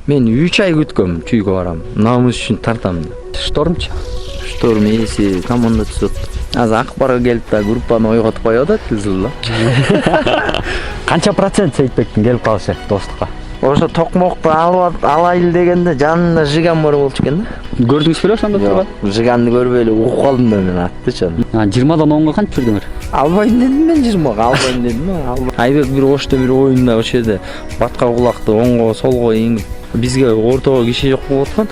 Мен 3 ай күткөм, чүйгө барам. Намыс үчүн тартам. Штормчу? Шторм ээси команда түзөт. Азыр акбарга келип да группаны ойготуп коёт да тизилла. Канча процент Сейитбектин келип калышы достукка? Ошо токмокто алайын дегенде жанында жиган бар болчу экен да. Көрдүңүз беле ошондо турган? Жиганды көрбөй эле угуп калдым да мен аттычы. 20дан 10га кантип жүрдүңөр? Албайм дедим мен 20-га, албайм дедим. Айбек бир ошто бир оюнда ошо жерде батка кулакты оңго солго эңип бизге ортого киши жок болуп аткан.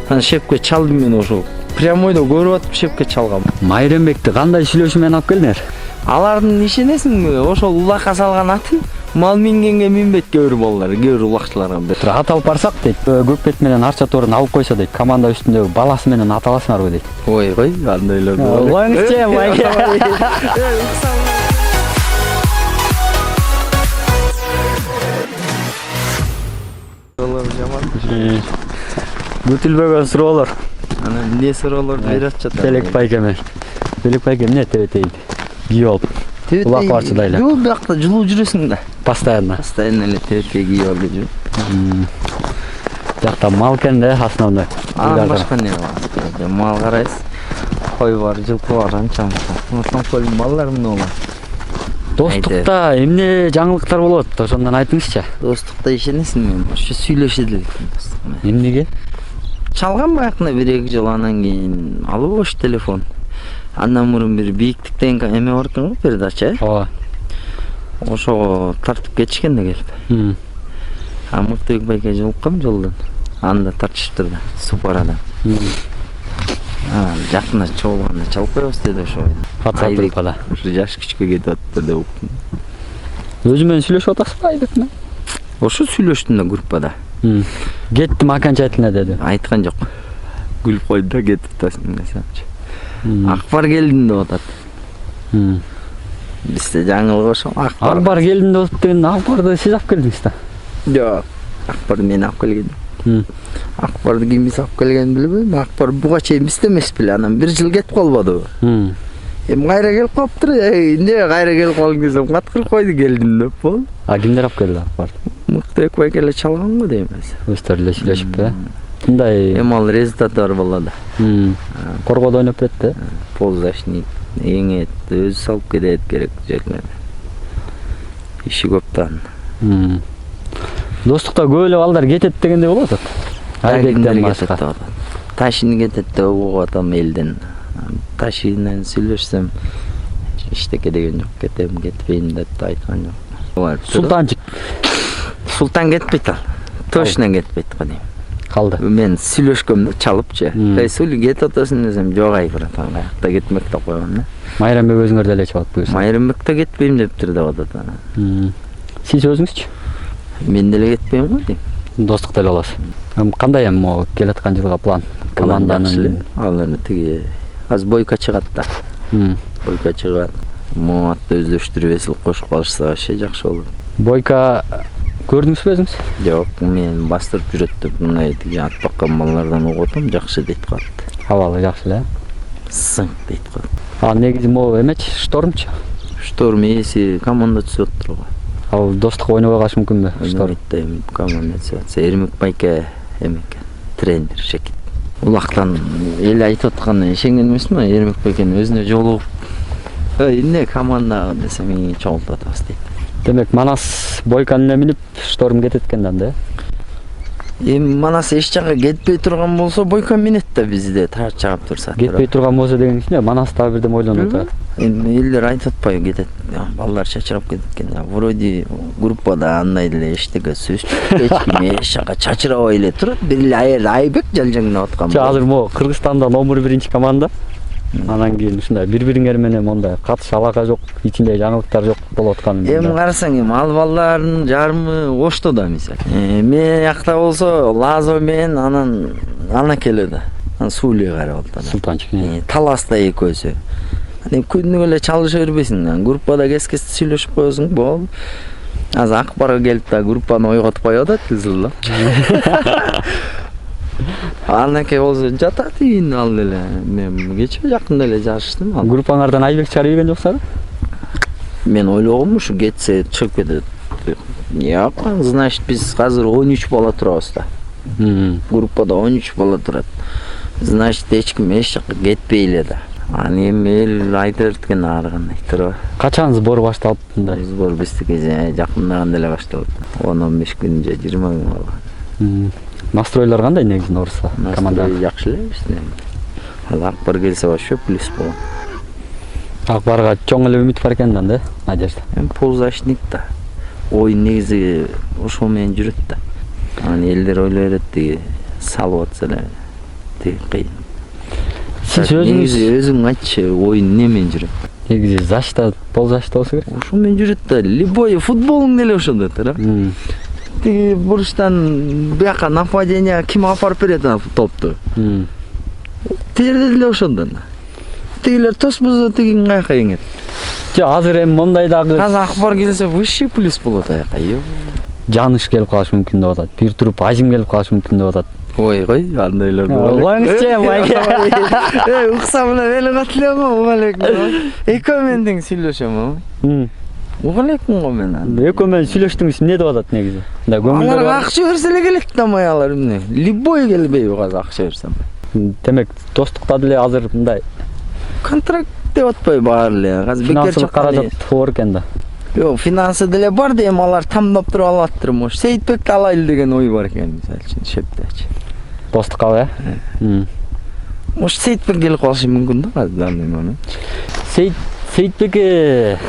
Анан шепке чалдым мен ошо. Прямойдо көрүп атып шепке чалгам. Майрембекти кандай сүйлөшүү менен алып келдиңер? Алардын ишенесиңби? Ошол улакка салган атын мал мингенге минбейт кээ бир балдар, кээ бир улакчыларга. Ат алып барсак дейт, Көкбет менен Арча Тоорун алып койсо дейт, команда үстүндөгү баласы менен ат аласыңарбы дейт. Ой, андайлар. Коюңузчу, майке. Бүтүлбөгөн суроолор. Ана эмне суроолорду берип атышат? Телек байкеме. Телек байке эмне тебетейди? Кийип алып. Улак барчыда эле. Жок, биякта жылуу жүрөсүң да. Постоянно. Постоянно эле тебетпей кийип алып жүрөм. Жакта мал экен да основной. Анан башка эмне бар? Мал карайсыз. Кой бар, жылкы бар, анча. Ошон колун балдар эмне болот? Достукта эмне жаңылыктар болот? Ошондон айтыңызчы. Достукта ишенесиңби? Ошо сүйлөшө электим достук. Эмнеге? Чалган баягында 1-2 жыл анан кийин алып бош телефон. Андан мурун бир бийиктиктен эме бар экен го, передача. Ооба. Ошого тартып кетишкен да келип. Мыктыбек байке жолуккам жолдон. Анда тартышыптыр да, Супарадан. Жакында чогулганда чалып коебуз деди ошо. Айбек бала. Ушу жаш күчкө кетип атыптыр деп уктум. Өзү менен сүйлөшүп атасызбы Айбек менен? Ошо сүйлөштүм да группада. Кеттим окончательно деди. Айткан жок. Күлүп койду да кетип атасың десемчи. Акбар келдим деп атат. Бизде жаңылык ошо. Акбар келдим деп атат деген Акбарды сиз алып келдиңиз да? Жок. Акбарды мен алып келгем. Акбарды кимиз алып келгенин билбейм. Акбар буга чейин бизде эмес беле. Анан 1 жыл кетип калбадыбы? Эми кайра келип калыптыр. Эмне кайра келип калдың десем, каткырып койду келдим деп болду. Кимдер алып келди Акбарды? Мыктыбек байке эле чалган го деймиз. Өздөрү эле сүйлөшүп э? Кандай? Эми ал результаты бар бала да. Коргодо ойноп берет да? Полузащитник, эңет, өзү салып кетет керек жерге. Иши көп да. Достукта көп эле балдар кетет дегенде болот атат. Айбектен башка. Ташин кетет деп угуп атам элден. Таши менен сүйлөшсөм иштеке деген жок, кетем, кетпейм деп айткан жок. Султанчик. Султан кетпейт ал. Точно кетпейт го дейм. Калды. Мен сүйлөшкөм да чалыпчы. Сули кетип атасың десем, жок ай братан, каякта кетмек деп койгом да. Майрамбек өзүңөр деле чалып буюрса. Майрамбек да кетпейм дептир деп атат ана. Сиз өзүңүзчү? Мен деле кетпейм го дейм. Достук деле аласыз. Кандай эми могу келаткан жылга план? Команданын алар тиги азыр бойка чыгат да. Бойка чыгат. Моатты өздөштүрүп эсил кошуп калышса вообще жакшы болот. Бойка көрдүңүзбү өзүңүз? Жок, мен бастырып жүрөт деп мындай тиги ат баккан балдардан угуп атам, жакшы дейт калат. Абалы жакшы эле. Сың дейт калат. Негизи могу эмечи, Штормчу? Шторм ээси команда түзөт турган. Ал достук ойнобой калышы мүмкүнбү? Штормден команда түзөт. Эрмек байке эметкен, тренер шекит. Улактан эл айтып аткан ишенген эмесмин, Эрмек байкенин өзүнө жолугуп эмне команда десем чогултуп атабыз дейт. Демек Манас Бойканы минип Шторм кетет экен да? Эми Манас эч жака кетпей турган болсо Бойка минет да бизде таш чагып турса. Кетпей турган болсо деген эмне? Манас дагы бирдем ойлонуп атат. Эми элдер айтып атпайбы кетет. Балдар чачырап кетет экен. Вроде группада андай эле эчтеке сөз эч ким эч жака чачырабай эле турат. Бир эле Айбек жалжаңдап аткан. Азыр могу Кыргызстандан 11 команда. Анан кийин ушундай бири-бириңер менен мондай катыш алака жок, ичинде жаңылыктар жок болуп аткан. Эми карасаң, ал балдардын жарымы Оштода мисалы. Мен жакта болсо Лазо менен анан ана келеди. Анан Сулey карап атат. Султанчик. Таласта экөөсү. Анан күндүк эле чалыша бербейсиң. Группада кес-кес сүйлөшүп коесуң, болду. Азыр Акбарга келип да группаны ойготуп коёт да тизилла. Анаке болсо жатат ин ал эле. Мен кече жакында эле жарыштым. Группаңардан Айбек чыгара берген жоксарбы? Мен ойлогом ушу кетсе чыгып кетет. Жок, значит биз азыр 13 бала турабыз да. Группада 13 бала турат. Значит, эч ким эч жакка кетпей эле да. Аны эми эл айта берет экен ары кандай туруп. Качан сбор башталып мындай? Сбор биздики жакындаганда эле башталып. 10-15 күн же 20 күн калган. Настройлор кандай негизи Орусса команда? Жакшы эле бизде. Ал Акбар келсе вообще плюс болот. Акбарга чоң эле үмүт бар экен да, надежда. Эми полузащитник да. Оюн негизи ошол менен жүрөт да. Аны элдер ойлой берет тиги салып атса эле тиги кыйын. Сиз өзүң айтчы, оюн эмне менен жүрөт? Негизи защита, полузащита болсо керек. Ошол менен жүрөт да. Любой футболуң деле ошондо да. Тиги бурчтан бияка нападение ким апарып берет топту? Тиерде деле ошондон. Тигилер тоспозо тигин каяка кеңет. Азыр эми мондай дагы Азыр Акбар келсе вообще плюс болот аяка. Жаныш келип калышы мүмкүн деп атат. Бир туруп Азим келип калышы мүмкүн деп атат. Ой, андайлар бар. Коюңузчу, майга. Укса менен мени катылам го, угалейкум. Экөө менен тең сүйлөшөм. Угалейкум го мен. Экөө менен сүйлөштүңүз эмне деп атат негизи? Да көңүлдөр Алар бар. акча берсе эле келет да маялар эмне? Любой келбейби азыр акча берсем. Демек, достукта деле азыр мындай Контракт деп атпайбы баары эле. Азыр бекер финансылык каражат бар экен да. Жок, финансы деле бар да, эми алар тамдап туруп алаттыр. Может, Сейитбекти алайлы деген ой бар экен, мисалы үчүн, шептечи. Достукка, Может, Сейитбек келип калышы мүмкүн да азыр данный момент. Сейитбекке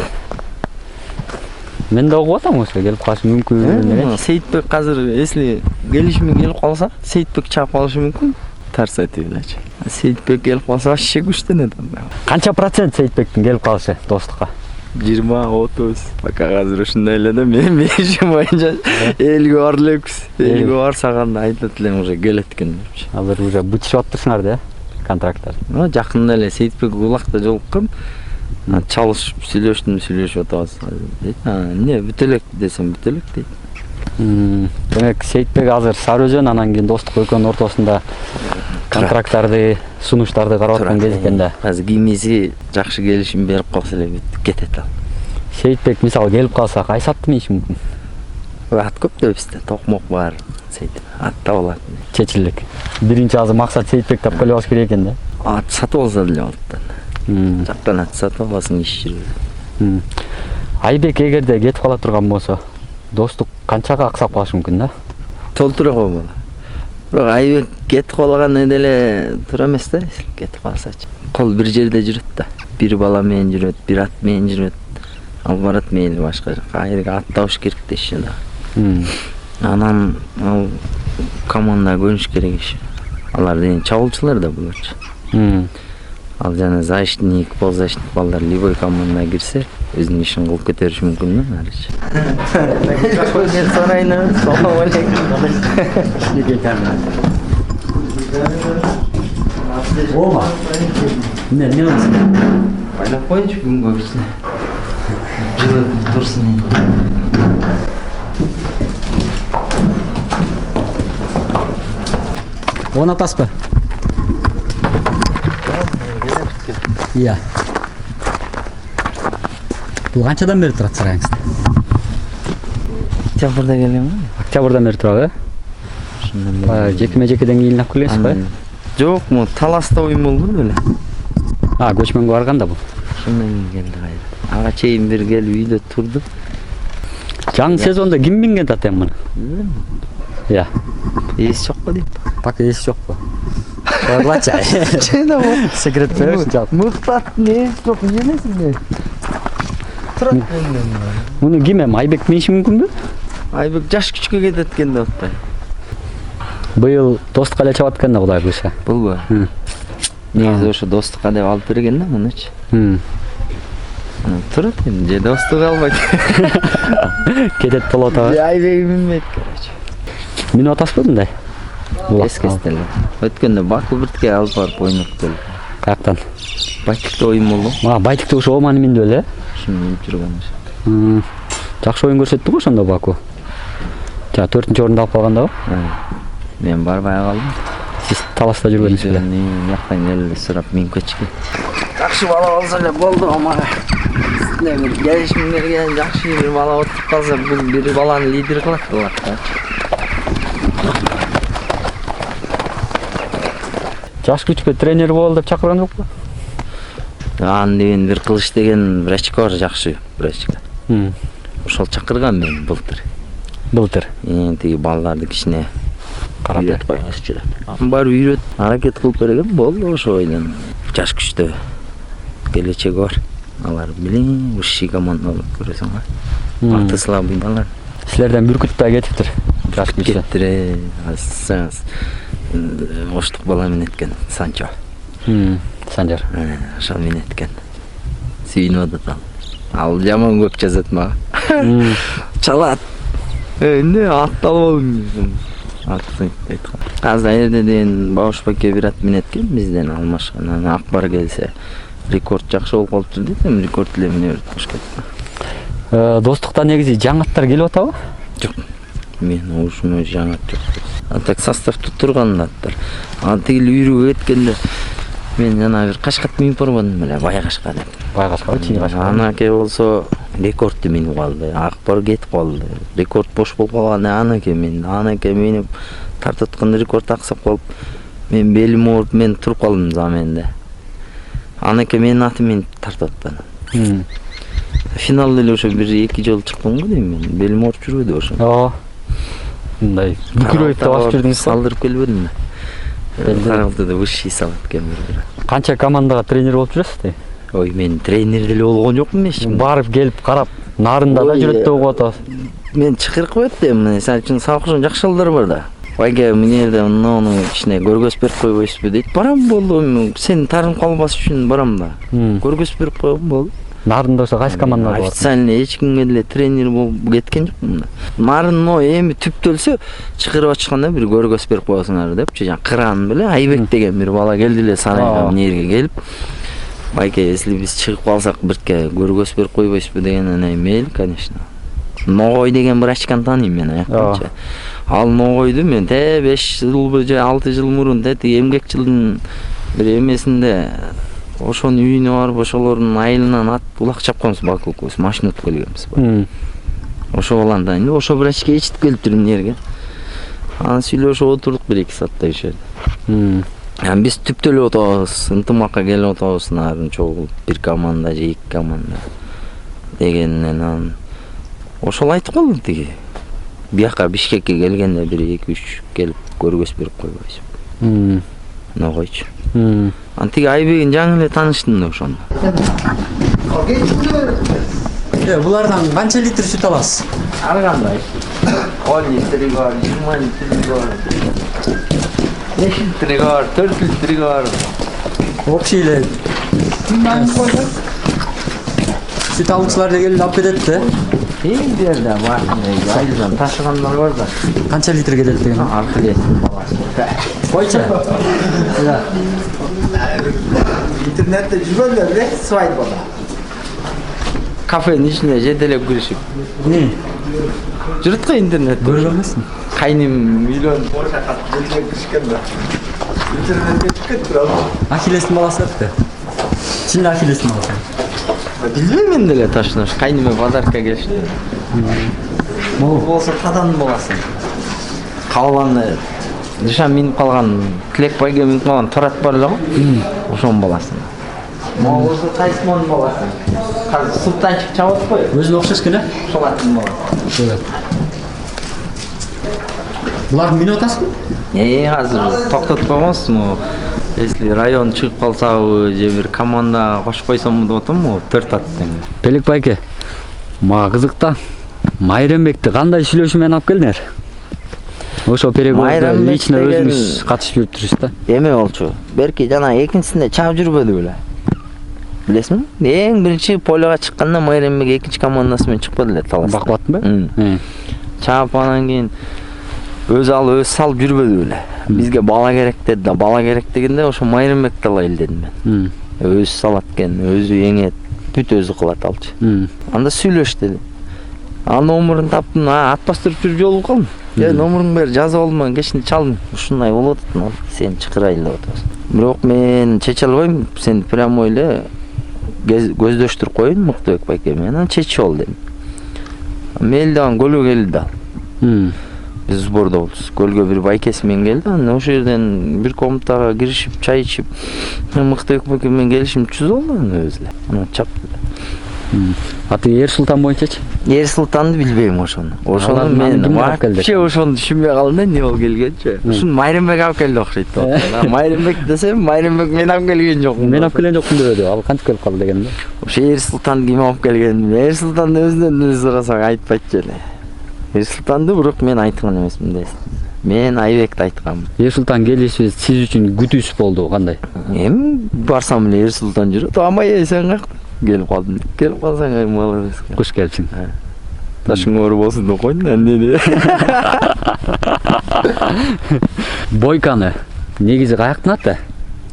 мен да угуп атам ошо келип калышы мүмкүн. Сейитбек азыр если келишими келип калса, Сейитбек чыгып калышы мүмкүн. Тарс айтып элечи. Сейитбек келип калса вообще күчтөнөт анда. Канча процент Сейитбектин келип калышы достукка? 20-30. Пока азыр ушундай эле да, мен бешим боюнча 50 бар элекпиз. 50 барсаганда айтат элем уже келет экен депчи. Азыр уже бүтүшүп атырсыңар да контракттар. Жакында эле Сейитбек Улакта жолуккан. Чалышып сүйлөшүп атабыз. Эмне бүтө элек десем бүтө элек дейт. Демек Сейитбек азыр Сары Өзөн анан кийин Достук экөөнүн ортосунда контракттарды, сунуштарды карап аткан кез экен да. Азыр кимиси жакшы келишим берип калса эле бүт кетет ал. Сейитбек мисалы келип калса кайсы атты мийиши мүмкүн? Ат көп да бизде, токмок бар. Сейитбек атта болот. Чечилдик. Биринчи азыр максат Сейитбек тап келебаш керек экен да. Ат сатып алса деле болот да. Жактан ат сатып аласың, иш жүрөт. Айбек эгерде кетип кала турган болсо, Достук канчага аксап калышы мүмкүн да? Толтура койгула. Бирок Айбек кетип калганы деле туура эмес да, кетип калсачы. Кол бир жерде жүрөт да. Бир бала менен жүрөт, бир ат менен жүрөт. Ал барат мейли башка жака. Айрга ат табыш керек деши да. Анан ал команда көрүнүш керек иши. Алар деген чабуулчулар да буларчы. Ал жана защитник, полузащитник балдар любой командага кирсе, өзүнүн ишин кылып кетериши мүмкүн да, нарычы. Мен сурайын, салам алейкум. Ома. Не болсун? Байлап коюнчу күнгө кичине. Жылы турсун. Орнатасызбы? Iya. Бул канчадан бери турат сарайыңызда? Октябрда келем. Октябрдан бери турат, жекеме-жекеден кийин келесиз го? Жок, му таласта оюн болду беле. Көчмөнгө барган да бул. Ошондон кийин келди кайра. Ага чейин бир келип үйдө турду. Жаңы сезондо ким минген татем муну? Iya. Эс жок го дейт. Так эс жокпу? Ойлачай. Чейна бу. Секрет бересиң жап. Мыктат не жок эмесиңби? Турат менен. Муну ким эми Айбек миниши мүмкүнбү? Айбек жаш күчкө кетет экен деп атпайбы? Быйыл Достукка эле чабат экен да Кудай буйруса. Булбу? Негизи ошо Достукка деп алып берген да мунучу. Турат эми же Достук албайт. Кетет болот а. Айбек минбейт, короче. Минип атасызбы мындай? Эскестеле. Өткөндө Баку биртке алып барып ойнопту. Каяктан? Байтикте оюн болду. Байтикте ошо Оманы минди беле? Ошону минип жүргөн. Жакшы оюн көрсөттү го ошондо Баку. Жана 4-орунду алып калганда го? Мен барбай калдым. Сиз таласта жүргөнсүз беле? Жактан эле сурап минип кетчү. Жакшы бала болсо эле болду ама. Бир келишим берген жакшы бир бала отуруп калса, бул бир баланы лидер кылат булар. Жаш күчкө тренер бол деп чакырган жокпу? Ан деген бир Кылыч деген врачка бар, жакшы врачка. Ошол чакырган мени былтыр. Тиги балдарды кичине карап коюңузчу деп. Барып үйрөт, аракет кылып берген болду ошо ойлон. Жаш күчтө келечеги бар. Алар билин высший команда болуп көрөсүң го. Акты слабый балар. Силерден бүркүт да кетиптир. Жаш күчтө. Кеттире, азсыз. Оштук бала менен эткен Санчо. Санжар. Ошол менен эткен. Сүйүнүп атат ал. Ал жаман көп жазат мага. Чалат. Эмне атталбадың? Аттын айткан. Азайырда деген Бауш Баке бир ат менен эткен бизден алмашкан. Анан Акбар келсе рекорд жакшы болуп калыптыр дейм, рекорд эле менен өткөзгөн. Достукта негизи жаңы аттар келип атабы? Жок. Мен ушуну жаңы ат жок. А так составда турган аттар. А тигил үйрүгө кеткенде мен жана бир кашкат минип барбадым эле, Байкашка деп. Байкашка, чий кашка. Анаке болсо рекордду минип калды. Акбар кетип калды. Рекорд бош болуп калган анаке минип тартып атканда рекорд аксап калып, мен белим ооруп мен туруп калдым заменде. Анаке менин атым менен тартып аттан. Финалда эле ошо 1-2 жолу чыктым го дейм мен. Белим ооруп жүрбөдү ошо. Мындай бүкүрөйүп да басып жүрдүңүз. Салдырып келбедимби? Каралдыда высший салат экен бир. Канча командага тренер болуп жүрөсүз? Ой, мен тренер деле болгон жокмун эч. Барып келип карап, нарында да жүрөт деп угуп атабыз. Мен чакырып коет дейм, мисалы үчүн сабакчын жакшы балдар бар да. Байке мынерде муну кичине көргөз берип койбойсузбу дейт. Барам болду, сен таарынып калбас үчүн барам да. Көргөз берип коем болду. Нарында ошо кайсы команда бар? Официальный эч кимге деле тренер болуп кеткен жокмун. Нарында эми түптөлсө чакырып ачканда бир көргөз берип коесуңар депчи. Жана Кыран беле Айбек деген бир бала келди эле сарайга мынерге келип. Байке, если биз чыгып калсак бирке көргөз берип койбойсузбу дегенде мейли, конечно. Ногой деген врачканы тааныйм мен аякча. Ал Ногойду мен 5 жыл же 6 жыл мурун эмгекчилдин бир эмесинде ошонун үйүнө барып ошолордун айылынан ат улак чапканбыз, бакылкыбыз, машина утуп келгенбиз. Ошо баланы тааныйм. Ошо врачка ичтип келиптир мынерге. Анан сүйлөшүп отурдук 1-2 сааттай ошо. Биз түптөлүп атабыз, ынтымакка келип атабыз, нарын чогулуп бир команда же 2 команда дегеннен анан ошол айтып калды тиги. Бияка Бишкекке келгенде 1-2-3 келип көргөз берип койбойсузбу. Ногойчу. Антиги Айбегин жаңы эле тааныштым да ошондо. Булардан канча литр сүт аласыз? Ар кандай. 10 литри бар, 20 литри бар. 5 литри бар, 4 литри бар. Общий эле. Сүт алуучулар да келип алып кетет да. Бир жерде бар, айылдан ташыгандар бар да. Канча литр келет деген? Аркылестин баласы. Койчу. Интернетте жүргөндөр эле свадьбада. Кафенин ичинде жетелеп киришип. Не? Жүрөт го интернет. Көргөн эмесмин. Кайным үйлөнүп ошакат жетелеп киришкен да. Интернетке чыгып кетти ал. Ахиллестин баласы депти. Чынында Ахиллестин баласы. Билбейм мен деле ташынаш. Кайныма подарка келишти. Могу болсо тадан баласы. Калганы Дышан минип калган, Тилек байге минип калган Тарат бар эле го. Ошонун баласы. Могу болсо Тайсмонун баласы. Казыр Султанчик чабат кой. Өзүнө окшош экен, Ошол аттын баласы. Буларды минип атасызбы? Азыр токтотуп койгонбуз. Если район чыгып калсабы же бир команда кошуп койсомбу деп атам, 4 ат тең. Белек байке, мага кызык да. Майрамбекти кандай сүйлөшүү менен алып келдиңер? Ошо переговордо лично өзүңүз катышып жүрүптүрсүз да. Эме болчу. Берки жана экинчисинде чаап жүрбөдү беле. Билесиңби? Эң биринчи полега чыкканда Майрамбек экинчи командасы менен чыкпады эле таласта. Бакпаттынбы? Чаап анан кийин өз салып жүрбөдү беле. Бизге бала керек деди да, бала керек дегенде ошо Майрамбекти алайын дедим мен. Өзү салат экен, өзү эңет, бүт өзү кылат алчы. Анда сүйлөш деди. Ал номерин таптым, атпастырып жүрүп жолугуп калдым. Номериң бер жазып алдым, кечинде чалдым. Ушундай болуп атат, сени чакырайын деп атабыз. Бирок мен чече албайм, сен прямой эле көздөштүрүп коюн Мыктыбек байке менен чечип ал дедим. Мейли дагы көлгө келди да. Биз сбордо болчубуз. Көлгө бир байкеси менен келди. Анан ошол жерден бир комнатага киришип, чай ичип, Мыктыбек байке менен келишим түзүп алды анан өзү эле. Анан чапты. А ты Эр Султан боюнчачы? Эр Султанды билбейм ошону. Ошону мен вообще ошону түшүнбөй калдым да, эмне болуп келгенчи. Ушуну Майрамбек алып келди окшойт деп. Майрамбек десем, Майрамбек мен алып келген жокмун. Мен алып келген жокмун дебеди. Ал кантип келип калды деген да. Ошо Эр Султанды ким алып келген? Эр Султанды өзүнөн өзү сурасак айтпайт эле. Эр Султанды бирок мен айткан эмесмин да. Мен Айбекти айткам. Эр Султан келиши сиз үчүн күтүүсүз болду кандай? Эми барсам эле Эр Султан жүрөт. Амай сен каяка? Келип калдым. Келип калсаң молодец. Куш келипсиң. Ташың оор болсун деп койдум да эмне. Бойканы негизи каяктан аты?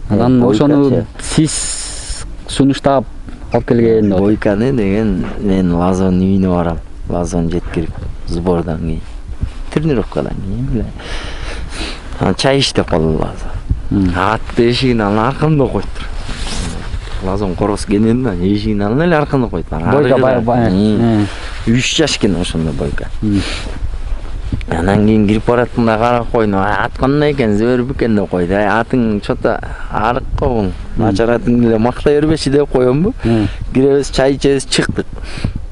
Анан ошону сиз сунуштап алып келген. Бойканы деген мен Лазонун үйүнө барам. Лазон жеткирип сбордан кийин. Тренировкадан кийин эле. Анан чай ич деп калды Лазон. Атты эшигин анын аркында койдур. Лазон корос кенен да эшигин анын эле аркында койду. Бойка бай. 3 жаш экен ошондо Бойка. Анан кийин кирип бараттым да карап койдум. Ат кандай экен, зөөр бекен деп койду. Атың чота арык кобуң. Начар атың эле мактай бербеши деп коёмбу. Киребиз, чай ичебиз, чыктык.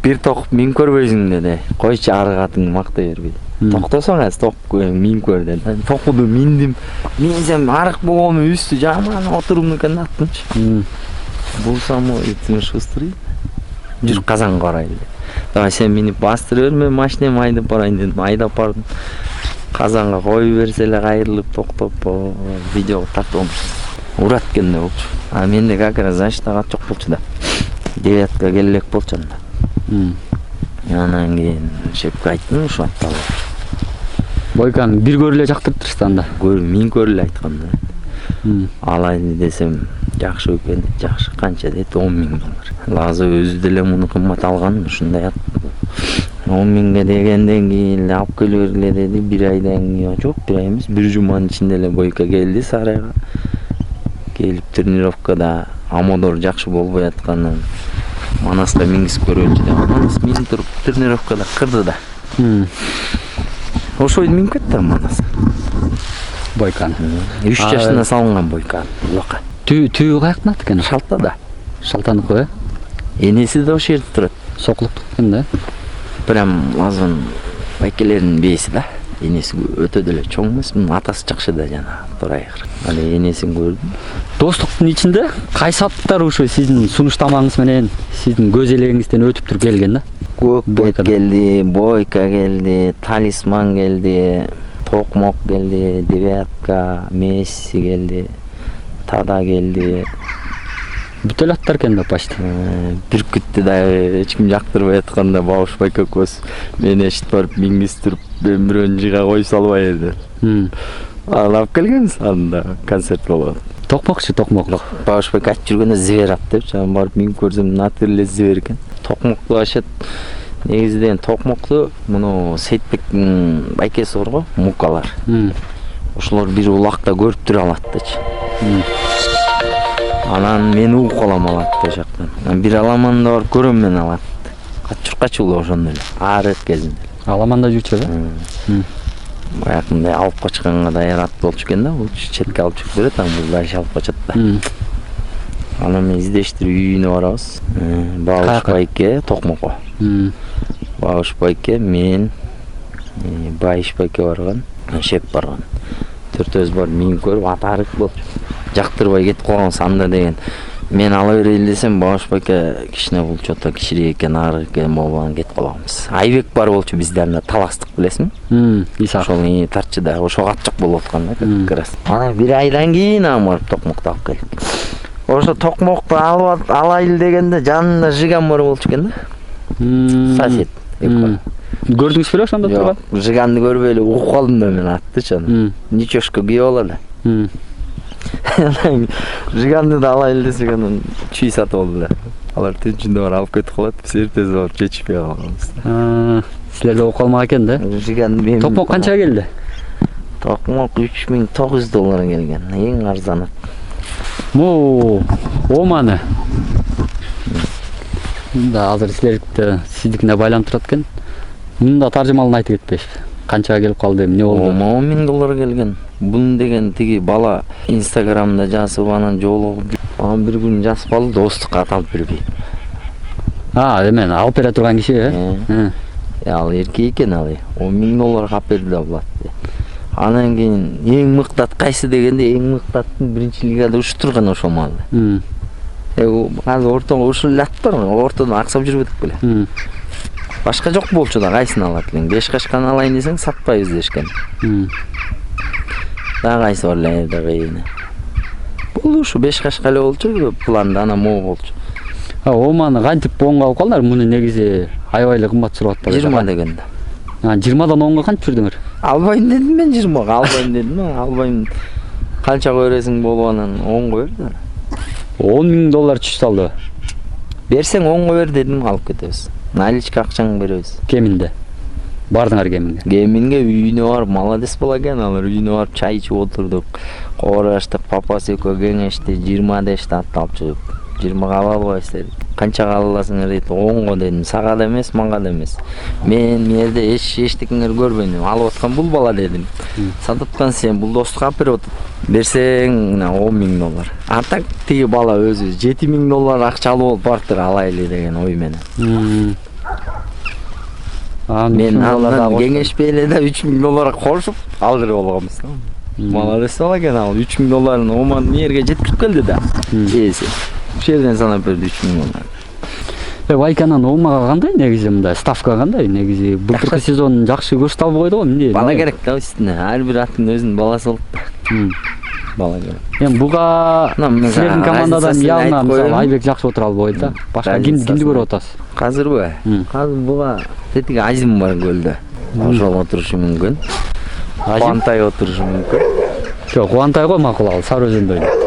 Бир ток минип көрбөйсүң деди. Койчу арык атың мактай бербейт. Токтосоң аз ток минип көр деди. Токуду миндим. Минсем арык болгонун үстү жаман отуруп экен аттымчы. Булсам итим шустрый. Жүр Казанга барайлы. Давай сен минип бастырып бер, мен машинем айдап барайын дедим. Айдап бардым. Казанга коюп берсе эле кайрылып токтоп видеого тартып урат экен да болчу. А менде как раз заштагат жок болчу да. 9-ка келек болчу анда. Анан кийин шепке айттым, ушу атталып. Бойканы бир көрүп эле жактырып турсуң анда. Миң көрүп эле айткам да. Алайын десем жакшы экен, жакшы. Канча дейт? 10 000 доллар. Лазы өзү деле муну кымбат алган, ушундай ат. 10 000ге дегенден кийин алып келе бергиле деди. Бир айдан кийин, жок, бир ай эмес, бир жуманын ичинде эле Бойка келди Сарайга. Келип тренировкада Амодор жакшы болбой атканын Манаска мингиз көрөлчү деп. Манас минип туруп тренировкада кырды да. Ошойду минип кетти Манас. Бойканы. 3 жашында салынган Бойка. Улака. Түү каяктан аты экен? Шалтада. Шалтанык э? Энеси да ошол жерде турат. Соклуктук экен да. Прям Лазон байкелердин бээси да. Энеси өтө деле чоң эмес, атасы жакшы да жана Торайгыр. Ал энесин көрдүм. Достуктун ичинде кайсы аттар ушу сиздин сунуштамаңыз менен, сиздин көз элегиңизден өтүп туруп келген да? Көкбет келди, Бойка келди, Талисман келди, Токмок келди, 9-ка, Месси келди, Тада келди. Бүт эле аттар экен да почти. Бүркүттү да эч ким жактырбай атканда Бабушбай көкөс мени эшитип барып мингистирип мен бирөөнү жыга коюп салбай эле. Аны алып келгенбиз, анда концерт болот. Токмокчу, Токмок. Бабушбай айтып жүргөндө зибер ат деп, жана барып минип көрсөм натыр эле зибер экен. Токмокту ашат. Негизинен Токмокту муну Сейитбектин байкеси бар го, Мукалар. Ошолор бир улакта көрүп тура алат дечи. Анан мен угуп калам алат да жактан. Бир аламанда бар көрөм мен алат. Качуркачулуу ошондой эле. Арык кезинде. Аламанда жүрчү да? Баягындай алып качканга даяр ат болчу экен да, бул четке алып чыгып берет, анан бул дальше алып качат да. Анан мен издештирип үйүнө барабыз. Бабуш байке, Токмокко. Бабуш байке, мен, Байыш байке барган, Шеп барган. Төртөөбүз барып минип көрүп, ат арык болчу. Жактырбай кетип калган санда деген. Мен ала берейин десем, Бабуш байке кичине бул чото кичирээк экен, арык экен болбогон кетип калганбыз. Айбек бар болчу бизде анда таластык билесиңби? Ошол тарчыда, ошого ат жок болуп аткан да как раз. Анан бир айдан кийин барып Токмокту алып келдик. Ошо Токмокту алайлы дегенде жанында Жиган бар болчу экен да. Сосед. Көрдүңүз беле ошондо турган? Жок, Жиганды көрбөй эле угуп калдым да мен аттычы аны. Ничешко кийип алалы. Жиганды да алайлы десек анан чүй сатып алды да. Алар түнчүндө бар алып кетип калат, биз эртеси барып чечпей калганбыз. Силерде угуп калмак экен да? Жиганды мен. Токмок канчага келди? Токмок $3900 келген, эң арзаны. Оманы. Да азыр силерди сиздикине байланып турат экен. Мында таржымалын айтып кетпеши. канчага келип калды, эмне болду? 10 миң доллар келген. Бун деген тиги бала Инстаграмда жазып анан жолугуп анан бир күн жазып алды, достукка аталып бербей. Эмен алып бере турган киши, Ал эркек экен ал. 10 миң долларга алып берди булат. Анан кийин эң мыктат кайсы дегенде эң мыктаттын биринчи лигада ушу турган ошол маалда. Азыр ортого ушул лат бар, ортодон аксап жүрбөдүк беле. Башка жок болчу да, кайсын алат элең? 5 кашканы алайын десең сатпайбыз дешкен. Да кайсы бар эле да кыйыны. Бул ушу 5 кашка эле болчу, планда анан могу болчу. Оманы кантип 10го алып калдыңар? Муну негизи аябай эле кымбат сурап атпайбы? 20 дегенде. 20дан 10го кантип жүрдүңөр? Албайм дедим мен 20га, албайм дедим, албайм. Канчага бересиң болуп анан 10го берди. 10 миң доллар түш салды. Берсең 10го бер дедим, алып кетебиз. Наличка акчаңды беребиз. Кеминде. Бардыңар кеминге. Кеминге үйүнө барып, молодец бала экен, алар үйүнө барып чай ичип отурдук. Коорашты, папасы экөө кеңешти, 20 дешти, атталып чыгып. 20га ала албайбыз дедик. Канчага ала аласыңар дейт, 10го дедим. Сага да эмес, мага да эмес. Мен жерде эчтекеңер көрбөйм. Алып аткан бул бала дедим. Сатып аткан сен, бул достукка алып берип атат. Берсең 10 миң доллар. Так тиги бала өзү 7 миң доллар акча алып алып барыптыр, алайлы деген ой менен. Мен алардан кеңешпей эле да 3 миң долларга кошуп алдырып алганбыз. Молодец бала экен ал. 3 миң долларын оман жерге жеткирип келди да. Ээси. Ушул жерден санап берди 3 миң доллар. Вайканан омага кандай негизи мындай ставка кандай? Негизи былтыркы сезон жакшы көрсөтүп койду го, эмне? Бала керек да үстүнө. Ар бир аттын өзүнүн баласы болот да. Бала керек. Эми буга силердин командадан явно мисалы Айбек жакшы отура албайт да. Башка кимди көрүп атасыз? Азырбы? Азыр буга тетиги Азим бар көлдө. Ошол отурушу мүмкүн. Кубантай отурушу мүмкүн. Жок, Кубантай го макул ал, Сары Өзөндө ойнойт.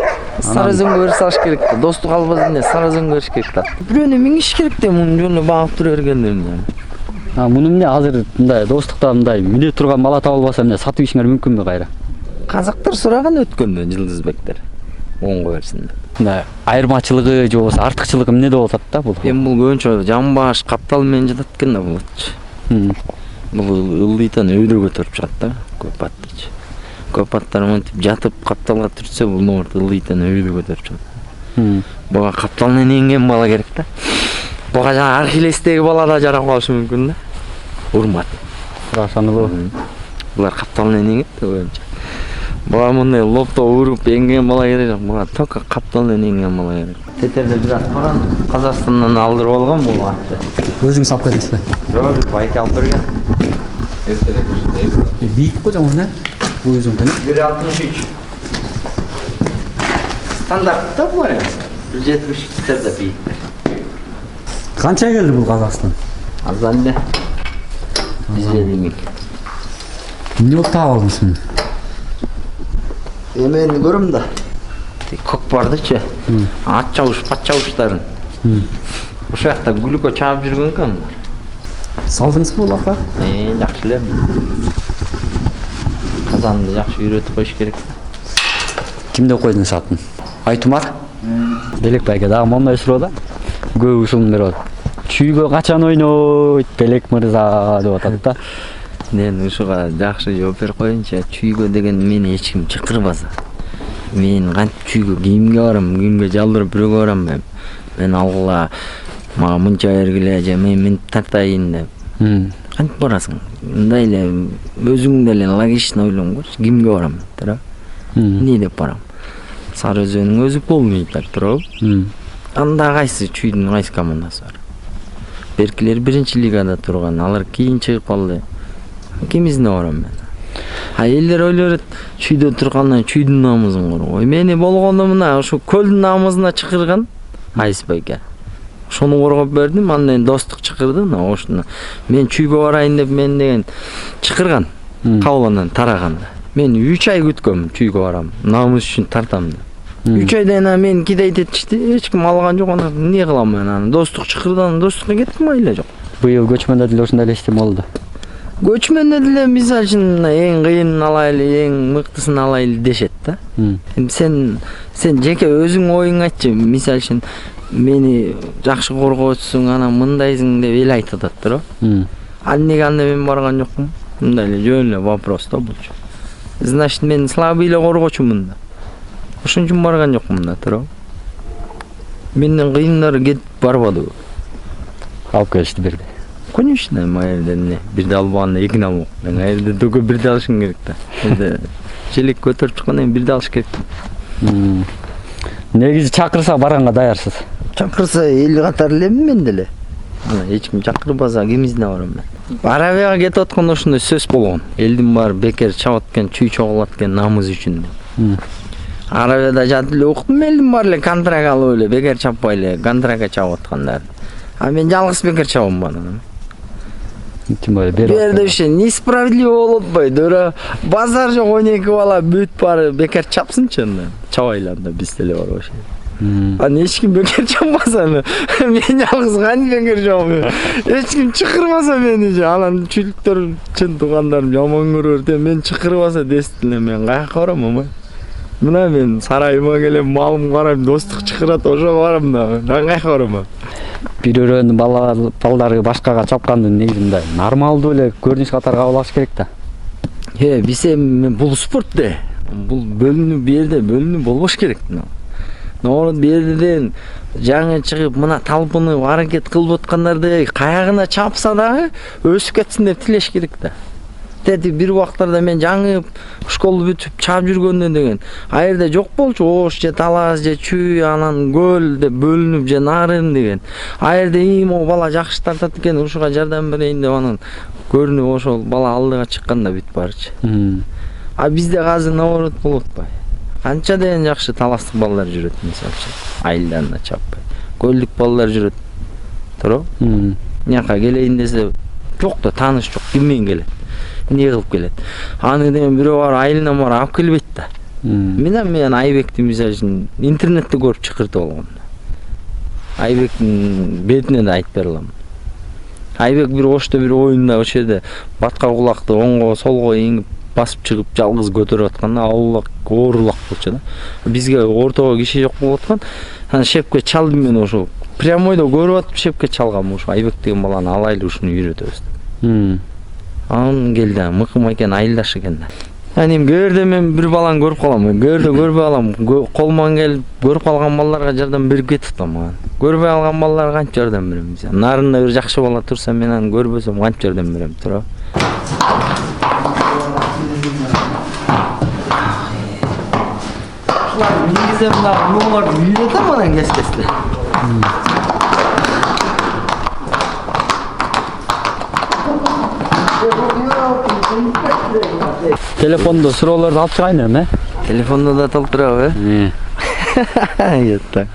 Сары Өзөнгө берсе алыш керек да. Достук албадым, Сары Өзөнгө бериш керек да. Бирөөнө миңиш керек да, муну жөн эле багып тура бергендерин. Муну эмне азыр мындай достукта мындай мине турган бала табылбаса эмне сатып ишиңер мүмкүнбү кайра? Казактар сураган өткөндө Жылдызбектер 10го берсин деп. Мындай айырмачылыгы же болбосо артыкчылыгы эмнеде болот да бул? Эми бул көбүнчө жамбаш, каптал менен жатат экен да булчу. Бул ылдыйтан өйдө көтөрүп чыгат да, көп аттычы. Көп аттар мынтип жатып капталга түртсө бул норт ылдыйтан өйдө көтөрүп чыгат. Буга каптал менен энген бала керек да. Буга жана Архилестеги бала да жарап калышы мүмкүн да. Урмат. Рашанылуу. Булар каптал менен энгет да көбүнчө. Буга мындай лопто уруп энген бала керек жок. Буга только каптал менен энген бала керек. Тетерде бир ат бар, Казакстандан алдырып алган бул атты. Өзүңүз алып келдиңизби? Жок, байке алып берген. Бийик го жаман не? Бул өзүңдүн. 1.63. Стандарт да булар. 1.73 бийик. Канча келди бул Казакстан? Арзан да. 150 миң. Эмне болуп таап алдыңыз муну? Эмени көрөм да. Көк бардычы. Ат чабыш, пат чабыштарын. Ошол жакта глюко чаап жүргөн экен. Салдыңызбы бул ака? Жакшы эле. Казанды жакшы үйрөтүп коюш керек. Кимде койдуңуз атын? Айтумар? Белек байке дагы мондай суроо да. Көп ушун берип атат. Чүйгө качан ойнойт Белек мырза деп атат да. Мен ушуга жакшы жооп берип коеюнчу. Чүйгө деген мени эч ким чакырбаса. Мен кантип чүйгө кийимге барам, кийимге жалдырып бирөөгө барам мен. Мен алгыла мага мынча бергиле же мен тартайын деп. Кантип барасың? Мындай эле өзүң деле логично ойлоң көрчү. Кимге барам деп, эмне деп барам? Сары Өзөнүн өзү полный деп турабы? Анда кайсы чүйдүн кайсы командасы бар? Беркилер биринчи лигада турган, алар кийин чыгып калды. Кимизине барам мен? Элдер ойлойт, чүйдө тургандан чүйдүн намызын коргой. Мени болгондо мына ошо көлдүн намызына чакырган Айсбайке. Ошону коргоп бердим, андан достук чакырды, мына ошону. Мен чүйгө барайын деп мен деген чакырган. Кабыландан тараганда. Мен 3 ай күткөм, чүйгө барам. Намыз үчүн тартам деп. 3 айдан мен кидейт этишти, эч ким алган жок, аны эмне кылам мен аны? Достук чакырдан достукка кеттим эле жок. Быйыл көчмөндө деле ушундай эле иштем болду. Көчмөндө деле мисалы үчүн эң кыйынын алайлы, эң мыктысын алайлы дешет да. Эми сен жеке өзүң оюңду айтчы. Мисалы үчүн мени жакшы коргоочсуң, анан мындайсың деп эл айтып атат туурабы? Ал неге анда мен барган жокмун? Мындай эле жөн эле вопрос да булчу. Значит, мен слабый эле коргоочумун да. Ошон үчүн барган жокмун да, туурабы? Менден кыйындары кетип барбадыбы? Алып келишти бирди. Конечно, маерде эмне? Бирди албаганда экини алмак. Мен аерде дөкө бирди алышым керек да. Эми желек көтөрүп чыккандан кийин бирди алыш керек. Негизи чакырса барганга даярсыз. Чакырса эл катары элемин мен деле. Ана эч ким чакырбаса кимизине барам мен. Арабияга кетип атканда ошондой сөз болгон. Элдин баары бекер чабат экен, чүй чогулат экен намыз үчүн деп. Арабияда жатып эле уктум, элдин баары эле контракт алып эле бекер чаппай эле контрактка чабып аткандар. А мен жалгыз бекер чабам анан. Тем более Бу жерде вообще несправедливо болуп атпайбы? Базар жок 12 бала бүт баары бекер чапсынчы анда. Чабайлы анда биз деле бар вообще. Аны эч ким бекер чапмаса, мен жалгыз кантип бекер чабам? Эч ким чакырбаса мени же, анан чүлүктөр, чын туугандарым жаман көрөр деп мен чакырбаса дестиле мен каяка барам ама? Мына мен сарайыма келем, малым карайм, достук чакырат, ошого барам да. Мен каяка барам? бирөөнүн балдары башкага чапкандын негизи мындай нормалдуу эле көрүнүш катары кабыл алыш керек да. Биз эми бул спортте, бул бөлүнүү бу жерде бөлүнүү болбош керек. Наоборот, бу жерден жаңы чыгып мына талпынып аракет кылып аткандарды каягына чапса дагы өсүп кетсин деп тилеш керек да. Деди бир убактарда мен жаңы школу бүтүп чаап жүргөндө деген аерде жок болчу, ош же талас же чүй, анан көл деп бөлүнүп же нарын деген. Аерде могу бала жакшы тартат экен, ушуга жардам берейин деп анан көрүнүп ошол бала алдыга чыкканда бүт баарчы. А бизде азыр наоборот болуп атпайбы? Канча деген жакшы таластык балдар жүрөт, мисалчы, айылдарына чаппай. Көлдүк балдар жүрөт. Туурабы? Мияка келейин десе, жок да, тааныш жок, ким менен келет? Не кылып келет? Аны деген бирөө бар айылынан бар алып келбейт да. Мен Айбекти мисалы үчүн интернетте көрүп чакыртып алгам. Айбектин бетине да айтып бере алам. Айбек бир ошто бир оюнда ошол жерде батка кулакты оңго солго эңип басып чыгып жалгыз көтөрүп атканда аулак оорулак болчу да. Бизге ортого киши жок болуп аткан. Анан шепке чалдым мен ошо. Прямойдо көрүп атып шепке чалгам, ошо Айбек деген баланы алайлы ушуну үйрөтөбүз. Анын келди, мыкым экен, айылдаш экен да. Эми кээ мен бир баланы көрүп калам, кээ көрбөй алам. Колуман келип көрүп калган балдарга жардам берип кетип атам. Көрбөй алган балдарга кантип жардам берем? Нарында бир жакшы бала турса, мен аны көрбөсөм кантип жардам берем, туурабы? Негизи мына ноларды үйрөтөм анан кес-кесте. Телефондо суроолорду алып чыгайын эми, Телефондо да толтурабы? Так.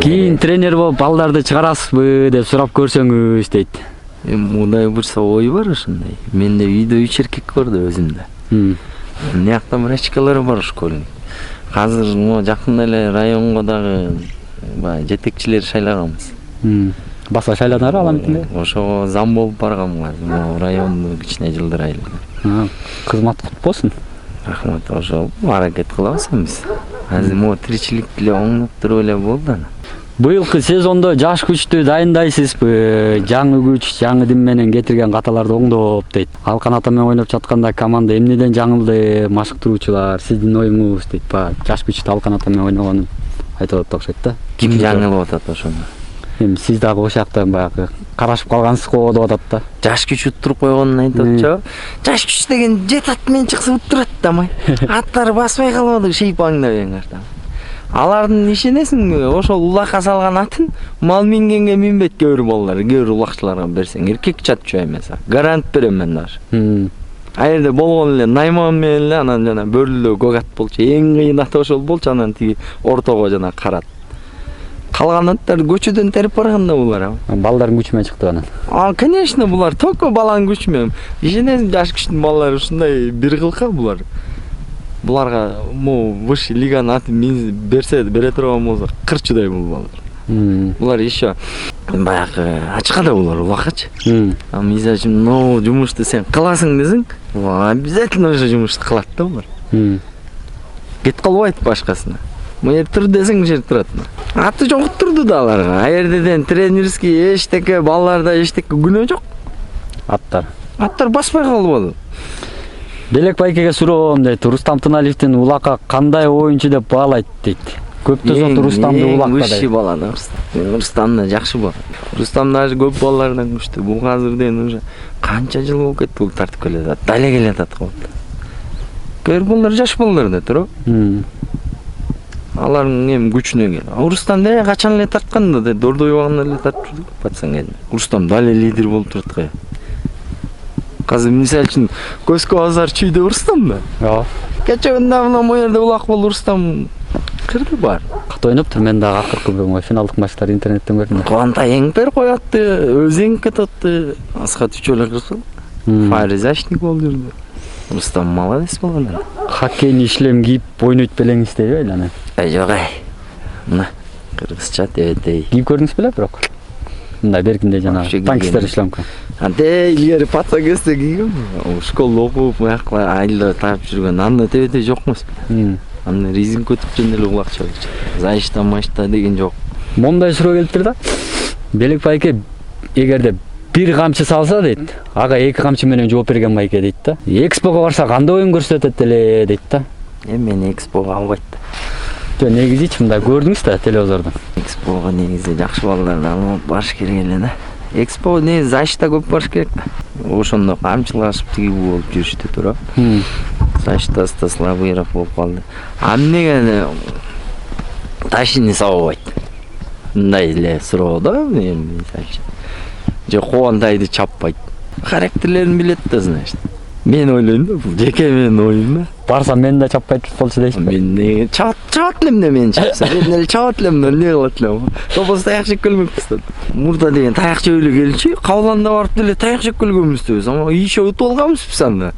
Кийин тренер болуп балдарды чыгарасызбы деп сурап көрсөңүз дейт. Мындай бурса ой бар ушундай. Менде үйдө 3 эркек бар да өзүмдө. Мынакта мрачкалар бар школьный. Азыр могу жакында эле районго дагы баягы жетекчилер шайлаганбыз. Баса шайланары аламтинде? Ошого зам болуп баргам азыр. Могу районду кичине жылдырайлы. Кызмат кут болсун. Рахмат, ошол аракет кылабыз биз. Азыр могу тиричилик деле оңдоп туруп эле болду. Быйылкы сезондо жаш күчтү дайындайсызбы? Жаңы күч, жаңы дим менен кетирген каталарды оңдоп дейт. Алкан ата менен ойноп жатканда команда эмнеден жаңылды? Машыктыруучулар сиздин оюңуз дейт. Жаш күчтү Алкан ата менен ойногонун айтып атат окшойт да. Ким жаңылып атат ошондо? Эми сиз дагы ошол жактан баягы карашып калгансыз го деп атат да. Жаш күч уттуруп койгонун айтып атчу. Жаш күч деген жетат менен чыкса уттурат да май. Аттары баспай калбады шейпаңда деген карта. Алардын ишенесиңби? Ошол улакка салган атын мал мингенге минбейт кээ бир балдар, кээ бир улакчыларга берсең, эркек жатчу эмес. Гарант берем мен даже. Аерде болгон эле Найман менен эле анан жана бөлүлө көк ат болчу. Эң кыйын ат ошол болчу, анан тиги ортого жана карат. Калган аттар көчөдөн терип барганда булар. Балдардын күчү менен чыкты анан. Конечно, булар только баланын күчү менен. Ишенесиң, жаш күчтүн балдары ушундай бир кылка булар. Буларга высший лиганын атын берсе бере турган болсо кырчыдай бул балдар. Булар еще баягы ачкада булар, улакачы. Мисалы үчүн но жумушту сен кыласың десең, обязательно ошо жумушту кылат да булар. Кет калбайт башкасына. Мына тур десең жер турат. Аты жок турду да аларга. Аерден тренерский эчтеке балдарда эчтеке күнөө жок. Аттар баспай калбады. Белек байкеге суроом дейт. Рустам Тыналиевдин Улакка кандай оюнчу деп баалайт дейт. Көптө зот Рустамды Улакка Күчтүү дейт. бала да. Рустам да жакшы бала. Рустам даже көп балалардан күчтүү. Бул азырден уже канча жыл болуп кетти бул тартып келатат. Дале келатат го. Көр балдар жаш балдар да туруп. Алардын эми күчүнө кел. Рустам да качан эле тарткан да, дордой убагында эле тартып жүрдүк пацан келди. Рустам дале лидер болуп турат го. Казыр мисалы үчүн Көскө Азар чүйдө Рустам да. Ооба. Кечегинде мына моерде Улак болду Рустам кырды бар. Кат ойноптур. Мен дагы акыркы финалдык матчтарды интернеттен көрдүм. Кванта эңпер коятты, өзү эңпет атты. Асхат үчөлө кырды. Фаризашник болду жүрдү. Рустам молодец болгон. Хоккейни ишлем кийип ойнойт белеңиз дейби эле. Жок ай. Мына кыргызча дебедей. Кийип көрдүңүз беле бирок? Мындай бергенде жанагы танкистер ишлемкөн. Анте илгери паца кезде кийгем. Школда окуп, маяклар айылда таап жүргөн. Анда тебеде жокмуз. Анда резинка өтүп жөн эле улак чабыч. Зайышта машта деген жок. Мондай суроо келиптир да. Белек байке эгерде бир камчы салса дейт, ага эки камчы менен жооп берген байке дейт да. Экспого барса кандай оюн көрсөтөт эле дейт да. Мени экспого албайт. Жо негизичи мындай көрдүңүз да телевизордон. Экспого негизи жакшы балдарды алып барыш керек эле да. Экспо негизи Зайышта көп барыш керек да. Ошондо камчылашып тиги болуп жүрүштү туруп. Зайышта слабыйраак болуп калды. Эмнеге ташини сабабайт? Мындай эле суроо да, эми мисалы. Же Кубандайды чаппайт. Характерлерин билет да, знаешь. Мен ойлойм да, бул жеке менин оюм да. Барса мен да чаппайт болчу дейсиз. Мен чабат элем да мен чапса. Мен эле чабат элем да, эмне кылат элем? Топос таяк жеп келмекпиз да. Мурда деген таяк жеп эле келчү, Кабыланда барып деле таяк жеп келгөнбүз дебиз. Ама еще утуп алганбызбыз анда.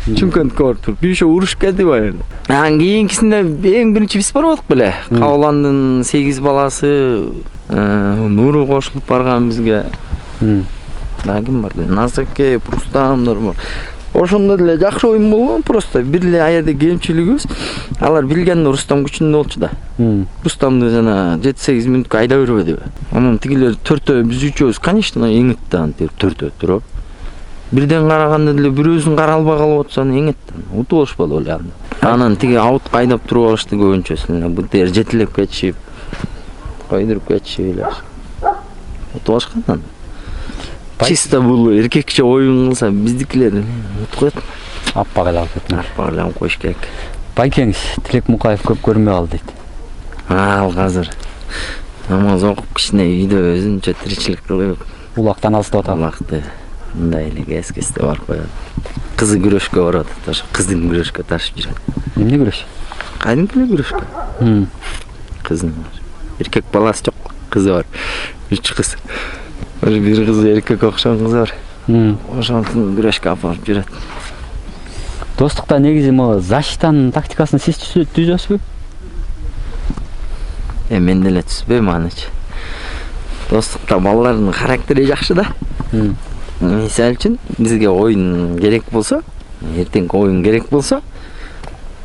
Чүмкентке барып туруп, еще урушуп келди баягы. Анан кийинкисинде эң биринчи биз барбадык беле? Кабыландын 8 баласы Нуру кошулуп барган бизге. Дагы ким бар? Назаке, Рустамдар бар. Ошондо деле жакшы оюн болгон, просто бир эле аерде кемчилигибиз. Алар билгенде Рустам күчүндө болчу да. Рустамды жана 7-8 мүнөткө айда бербедиби? Анан тигилер 4төө биз 3-өбүз, конечно, эңетти антип 4төө туруп. Бирден караганда деле бирөөсүн кара албай калып атса эңетти. Утуп алышпады эле анда. Анан тиги аутка айдап туруп алышты көбүнчөсү. Бутер жетилеп кетишип, койдуруп кетишип эле. Утуп алышкан анда. Чисто бул эркекче оюн кылса биздикилер утуп коет. Аппак эле алып кетти. Аппак эле коюш керек. Байкеңиз Тилек Мукаев көп көрүнбөй калды дейт. Ал азыр намаз окуп кичине үйдө өзүнчө тиричилик кылып, Улактан алыстап атат. Улакты мындай эле кес-кесте барып коет. Кызы күрөшкө барат, ошо кыздын күрөшкө ташып жүрөт. Эмне күрөш? Кайдыңкы эле күрөшкө. Кыздын бар. Эркек баласы жок, кызы бар. 3 кыз. Бир кызы эркек окшогон кызы бар. Ошонун күрөшкө алып барып жүрөт. Достукта негизи могу Зайыштан тактикасын сиз түзөсүзбү? Мен деле түзбөйм анычы. Достукта балдардын характери жакшы да. Мисалы үчүн бизге оюн керек болсо, эртеңки оюн керек болсо,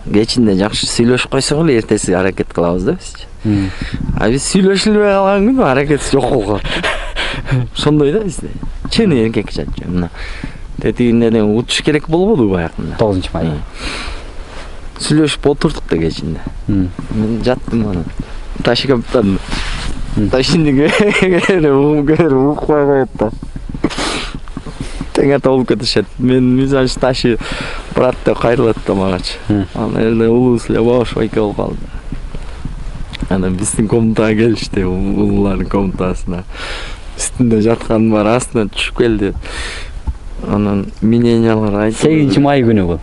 кечинде жакшы сүйлөшүп койсок эле эртеси аракет кылабыз да биз. А биз сүйлөшүлбөй калган күнү аракет жок болгон. Ошондой да бизде. Чын эркекче. Мына тетигинде утуш керек болбоду баягында. 9-май. Сүйлөшүп отурдук да кечинде. Мен жаттым аны. Ташы капитан. Ташинди укпай коет да. Теңе толуп кетишет. Мен мисалы ташы брат деп кайрылат да магачы. Аны эле улус эле бош байке болуп калды. Анан биздин комнатага келишти, улуулардын комнатасына. Үстүндө жаткан бар, астына түшүп келди. Анан мнениялар айтты. 8-май күнү бул.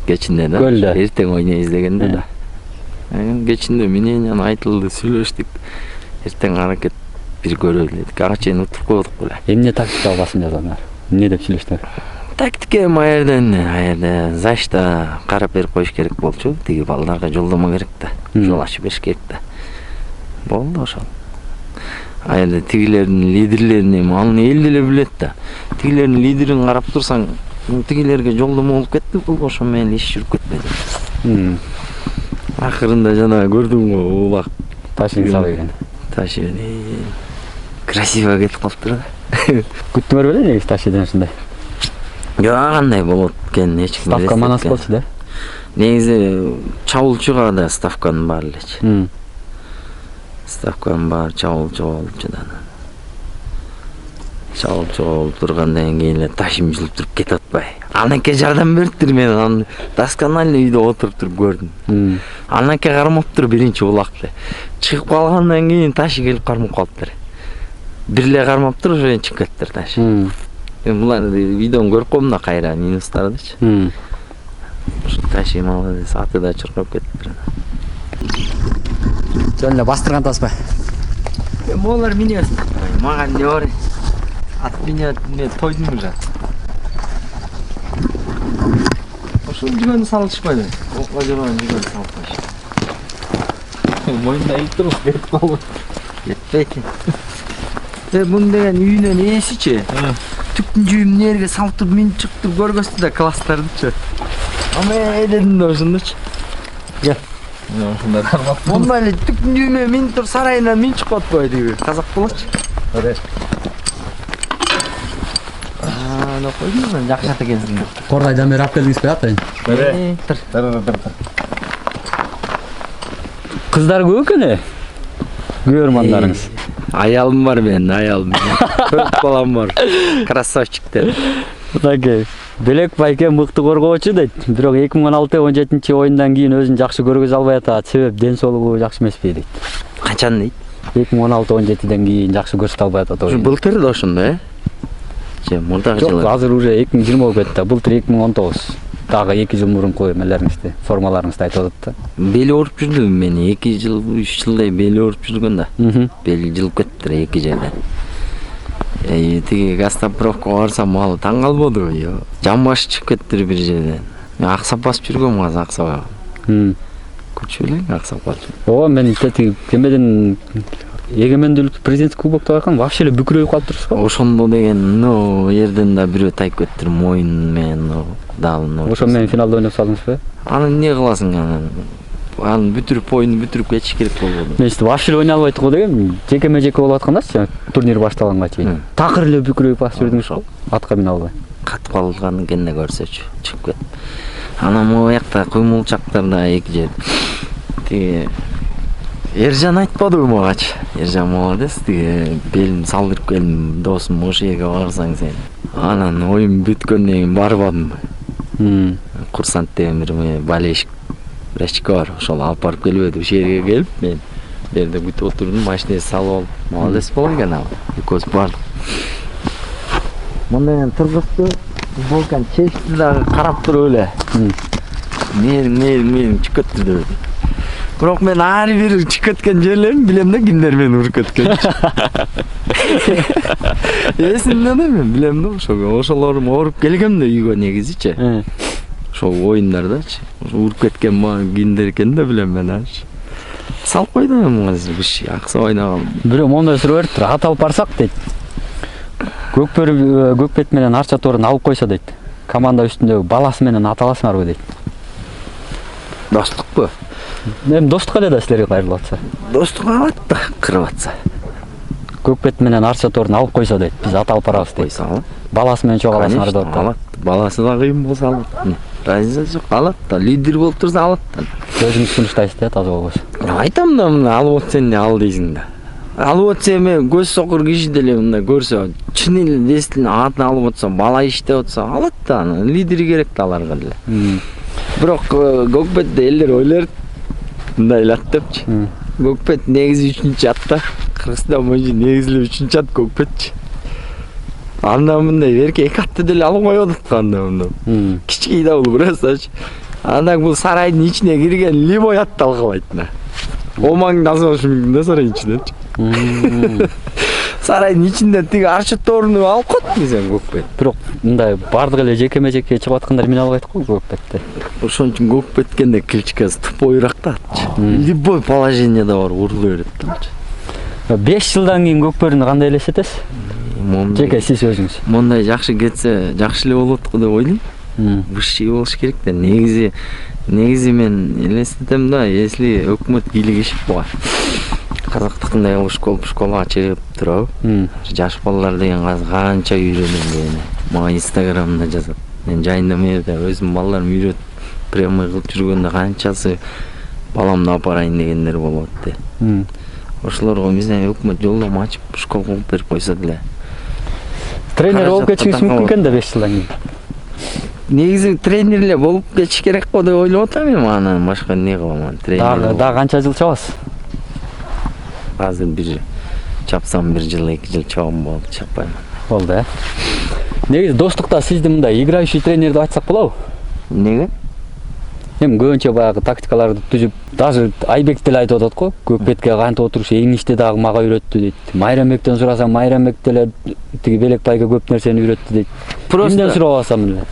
Кечинде да. Эртең ойнойбуз дегенде да. Кечинде мненияны айтылды, сүйлөштүк. Эртең аракет бир көрөлү дедик. Ага чейин утуп койдук беле. Эмне тактикалык басым жазгандар? Эмне деп сүйлөштүңөр? Тактика аерде Зайышта карап берип коюш керек болчу. Тиги балдарга жолдомо керек да. Жол ачып бериш керек да. Болду ошол. Аерде тигилердин лидерлерин аны эл деле билет да. Тигилердин лидерин карап турсаң, тигилерге жолдомо болуп кетти, бул ошо менен иш жүрүп кетпеди. Акырында жана көрдүң го, улак Ташын салып экен. Ташы красиво кетип калыптыр да. Күттүңөр беле негизи Ташыдан ушундай? кандай болот экенин эч ким Ставка манас болчу да. Негизи чабуулчуга да ставканын баары элечи. Ставканын баары чабуулчуга болчу да. Чабуулчуга болуп тургандан кийин эле ташым жылып туруп кетип атпай. Анакке жардам бериптир, мен аны досконально үйдө отуруп туруп көрдүм. Анакке кармаптыр биринчи улакты. Чыгып калгандан кийин ташы келип кармап калыптыр. Бир эле кармаптыр, уже чыгып кеттир ташы. Мен буларды видеону көрүп койдум да кайра минустардычы. Ушу ташы молодец, аты да чуркап кетиптир. Жөн эле бастырган таспа. Молар мине мага эмне бар? Ат меня мен тойдум уже. Ошол жүгөнү салышпайбы? Окко жүргөн жүгөнү салышпайбы. Моюнда электр кетип калды. Кетпейт. Мун деген үйүнөн ээсичи. Түптүн жүйүм нерге салып туруп мен чыктып көргөстү да класстардычы. Ама эдедим да ошондочу. Кел. Ошондой кармап. Монда эле түптүн жүйүмө мен тур сарайына мен чыгып атпайбы. Казак болочу. Койдум, жакшы экенсиң. Кордайдан бери алып келдиңизби атайын? Кыздар көп экен э? Көрмандарыңыз. Аялым бар менин, аялым. 4 балам бар. Красавчиктер. Таке. Белек байке мыкты коргоочу дейт. Бирок 2016-17 оюндан кийин өзүн жакшы көргөзө албай атат. Себеп ден соолугу жакшы эмеспи дейт. Качан дейт? 2016-17ден кийин жакшы көрсөтө албай атат. Ушу былтыр да ошондой, э? Же мурдагы жылы. Жок, азыр уже 2020 болуп кетти. Былтыр 2019. Дагы 2 жыл мурунку эмелериңизди, формаларыңызды айтып атат да. Бели ооруп жүрдүм мен 2 жыл, 3 жылдай бели ооруп жүргөн да. Бели жылып кеттир 2 жерден. Тиги гастроправкага барсам ал таң калбады, жамбаш чыгып кеттир бир жерден. Мен аксап басып жүргөм азыр аксабага. Күчү эле аксап калчу. Ооба, мен тиги кемеден эгемендүүлүк президенттик кубокто байкам, вообще эле бүкүрөйүп калып турсуз го. Ошондо деген, жерден да бирөө тайып кеттир, моюн менен, дал. Ошо менен финалда ойноп салдыңызбы? Аны эмне кыласың анан? Аны бүтүрүп оюнду бүтүрүп кетиш керек болду. Мен вообще эле ойнай албайт го деген, жеке-жеке болуп атканда, турнир башталганга чейин. Такыр эле бүкүрөйүп басып жүрдүңүз го. Атка мине албай. Катып калган экен да көрсөчү, чыгып кет. Анан могу жакта куймулчактарда 2 жер. Тиги Эржан айтпадыбы магачы? Эржан молодец, тиги белим салдырып келдим, досум, ошол жерге барсаң сен. Анан оюн бүткөндөн кийин барбадым. Курсант деген бир болельщик врачка бар, ошол алып барып келбеди. Ошол жерге келип, мен жерде бүтүп отурдум, машинеге салып алып, молодец болгон экен ал. Экөөбүз бардык. Мындай тургузду, футболканы чечти дагы карап туруп эле. Мен чыгып кетти деп. Бирок мен ар бир чыгып кеткен жерлерин билем да, кимдер мени уруп кеткен. Эсимде да, мен билем да, ошолорум ооруп келгем да үйгө негизичи. Ошол оюндардачы. Уруп кеткен кимдер экенин да билем мен азыр. Салып койдум азыр биш акса ойнаган. Бирөө мондой суроо бериптир, ат алып барсак дейт. Көкпет менен Арча Торун алып койсо дейт. Команда үстүндөгү баласы менен ат аласыңарбы дейт. Достукпу? Эми достук эле да силерге кайрылып атса. Достук алат да, кырып атса. Көкпет менен Арча Торун алып койсо дейт. Биз ат алып барабыз дейт. Койсо. Баласы менен чогуу аласыңар деп атат. Алат. Баласы да кыйын болсо алат. Разница жок, алат да. Лидер болуп турса алат да. Өзүңүз сунуштайсыз да, таза болбосо. Айтам да, мына алып отсаң да ал дейсиң да. Алып отса эми көз сокур киши деле мындай көрсө, чын эле дестин атын алып отса, бала иштеп отса, алат да. Лидери керек да аларга деле. Бирок Көкпетте элдер ойлойт мындай эле ат депчи. Көкпет негизи 3-чү атта. Кыргызстан боюнча негизи 3-чү ат Көкпетчи. Анда мындай берке 2 атты деле алып коюп атканда мындай. Кичкей да бул просто. Анда бул сарайдын ичине кирген любой атты алгылайт да. Омаң называшы мүмкүн да сарайдын ичинен. Сарайдын ичинде тиги Арча Торуну алып коет десең Көкпет. Бирок мындай бардык эле жеке-жеке чыгып аткандар мине албайт го Көкпетте. Ошон үчүн Көкпеткенде кличкасы тупойраак да. Любой положениеде бар урулай берет да. 5 жылдан кийин Көкпөрүнү кандай элестетесиз? Жеке сиз өзүңүз. Мондай жакшы кетсе, жакшы эле болот го деп ойлойм. Высший болуш керек да. Негизи мен элестетем да, если өкмөт кийлигишип буга казактыкындай школага чыгып туруп, жаш балалар деген канча үйрөнүм дегени. Мага инстаграмда жазат. Мен жайында мээрде өзүм балдарым үйрөтүп прямой кылып жүргөндө канчасы баламды апарайын дегендер болот да. Ошолорго бизден өкмөт жолдомо ачып школ кылып берип койсо деле. Тренер болуп кетишиңиз мүмкүн экен да 5 жылдан кийин. Негизи тренер эле болуп кетиш керек го деп ойлоп атам эми, анан башка эмне кылам? Тренер. Дагы канча жыл чабасыз? Азыр бир чапсам 1 жыл 2 жыл чабам болот, чаппайм. Болду, э. Негизи достукта сизди мындай играющий тренер деп айтсак болобу? Эмнеге? Эми көбүнчө баягы тактикаларды түзүп, даже Айбек деле айтып атат го, көк бетке кантип отуруш эң иште дагы мага үйрөттү дейт. Майрамбектен сурасам, Майрамбек деле тиги Белекбайга көп нерсени үйрөттү дейт. Эмнеден сурап алсам эле?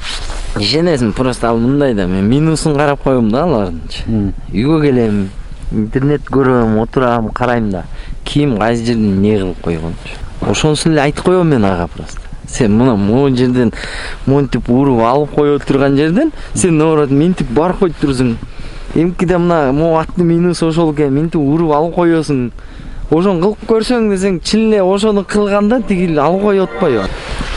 Ишенесиң, просто ал мындай да, мен минусун карап коем да алардынчы. Үйгө келем, интернет көрөм, отурам, карайм да. Ким кайсы жерден эмне кылып койгончу. Ошонусун эле айтып коем мен ага просто. Сен мына могу жерден монтип уруп алып кое турган жерден сен наоборот минтип барып коюп турсуң. Эмкиде мына могу аттын минусу ошол экен, минтип уруп алып коесуң. Ошону кылып көрсөң десең, чын эле ошону кылганда тиги алып коюп атпайбы?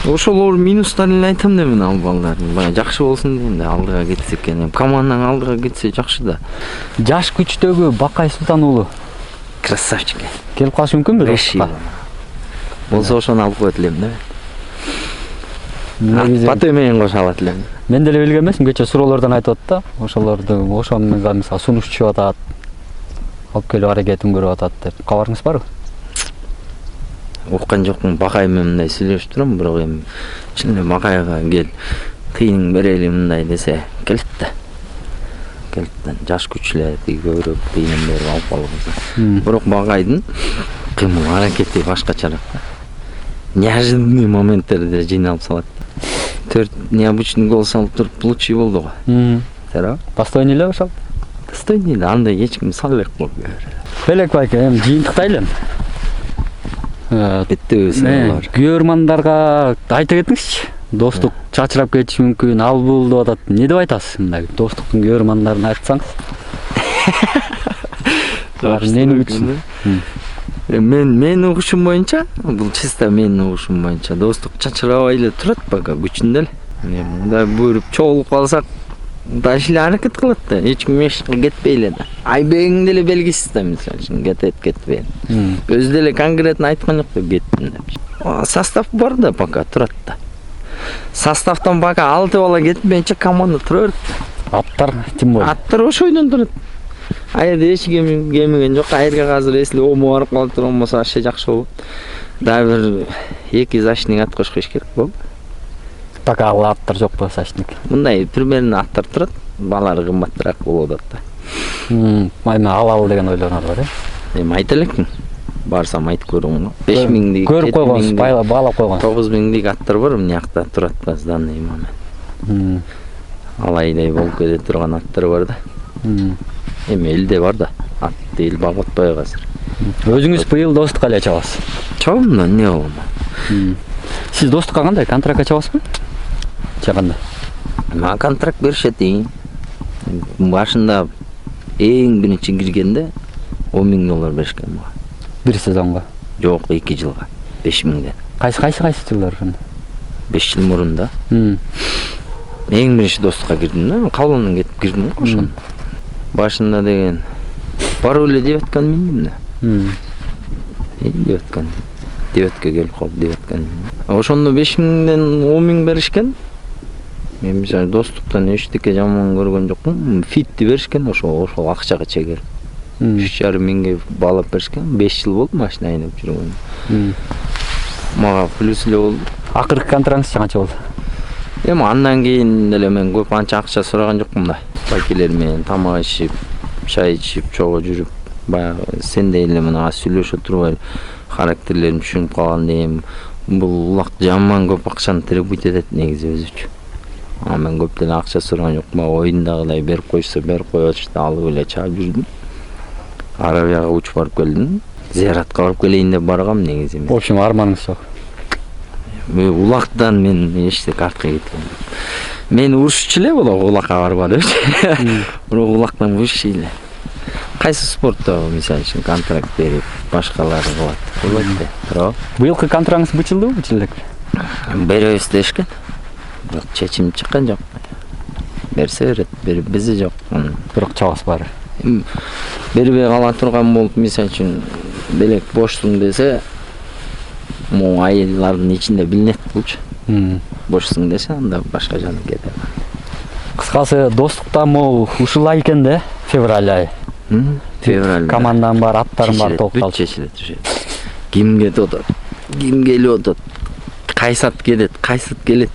Ошол минустарын эле айтам да мен ал балдардын. Баягы жакшы болсун дегенде алдыга кетсе экен. Командаң алдыга кетсе жакшы да. Жаш күчтөгү Бакай Султан уулу Красавчик. келип калышы мүмкүнбү? Болсо ошону алып коет элем да. Негизи Паты менен кошо алат элем. мен деле билген эмесмин, кече суроолордон айтып атат да, ошону мисалы сунуш түшүп атат, алып келип аракетин көрүп атат деп. Кабарыңыз барбы? Уккан жокмун, Бакай менен мындай сүйлөшүп турам, бирок эми чын эле Бакайга кел, тыйын берели мындай десе, келет да. Келет да, жаш күчлөр тиги көбүрөөк тыйын берип алып калган. Бирок Бакайдын кыймыл аракети башкачараак. Неожиданный моменттерде жыйналып салат. 4 необычный гол салып туруп лучший болду го. Тара? Достойный эле ошол. Достойный эле, андай эч ким сал элек болуп. Белекбайка эми жыйынтыктайлы. Беттебиз. Күйөрмандарга айта кетиңизчи. Достук чачырап кетиши мүмкүн, ал бул деп атат. Не деп айтасыз мындай достуктун күйөрмандарын айтсаңыз? Эмне үчүн? Мен угушум боюнча, бул чисто менин угушум боюнча достук чачырабай эле турат пока күчүндө эле. Мындай буйруп чогулуп калсак, дальше эле аракет кылат да, эч ким эч кетпей эле да. Айбегиң деле белгисиз да, мисалы үчүн кетпейт. Өзү деле конкретно айткан жок да, кеттим деп. Состав бар да, пока турат да. Составтан пока 6 бала кетпейинче команда тура берет. Аттар тим болду. Аттар ошойдон турат. Айда эч ким кемиген жок. Айырга азыр эсли ому барып калып турган болсо ашы жакшы болот. Дагы бир 2 защитник ат кош керек болду. Пока ал аттар жок болсо защитник. Мындай примерно аттар турат, балары кымбатыраак болуп атат да. Майма алалы деген ойлонор бар, э? Эми айта элекмин. Барсам айтып көрөм го. 5000дик, көрүп койгонсуз, баалап койгонсуз. 9000дик аттар бар, эмне жакта турат да, зданный момент. Алайдай болуп кете турган аттар бар да. Эми элде бар да, атты эл багып атпайбы азыр. Өзүңүз быйыл достукка эле чабасыз. Чабам да, эмне болом? Сиз достукка кандай контрактка чабасызбы? Чаганда. Мага контракт беришет. Башында эң биринчи киргенде $10,000 беришкен мага. Bir сезонго? Жок, 2 жылга 5.000ден. Кайсы жылдар ошондо? 5 жыл мурун да. Эң биринчи достукка кирдим да, калыбынан кетип кирдим го ошону. Башында деген барып эле девятканы миндим да. Девятка келип калып девятканы. Ошондо 5.000ден 10.000 беришкен. Мен мисалы достуктан эчтеке жаман көргөн жокмун. Фитти беришкен, ошол акчага чегер. 3.500 баалап беришкен. 5 жыл болду машина айдап жүргөнүм. Мага плюс эле болду. Акыркы контрактыңыз канча болду? Эми андан кийин деле мен көп анча акча сураган жокмун да. Байкелер менен тамак ичип, чай ичип, чогуу жүрүп, баягы сендей эле мына сүйлөшө турбай характерлерим түшүнүп калган дейм. Бул улак жаман көп акчаны требуйт этет негизи өзүчө. Мен көп деле акча сураган жокмун. Оюндагыдай берип койсо берип коёчу да, алып эле чаап жүрдүм. Арабияга учуп барып келдим. Зияратка барып келейин деп баргам негизи. В общем, арманыңыз жок. Улактан мен эчтеке артка кеткен. Мен урушчу эле боло улакка барбадымчы. Бирок улактан урушчу эле. Кайсы спортто мисалы үчүн контракт берип, башкалар кылат. Болот да. Бирок Быйылкы контрактыңыз бычылдыбы, бычыл элек? беребиз дешкен. Бирок чечим чыккан жок. Берсе берет, бизи жок. Бирок чабас бар. Бербей кала турган болуп, мисалы үчүн белек бошсуң десе, могу айылдардын ичинде билинет булчу. Бошсуң десе, анда башка жана кетет. Кыскасы достуктан могу ушулай экен да, февраль айы. Февраль. Командан бар, аттарым бар, токталып. Чечилет. Ким кетип атат? Ким келип атат? Кайсат келет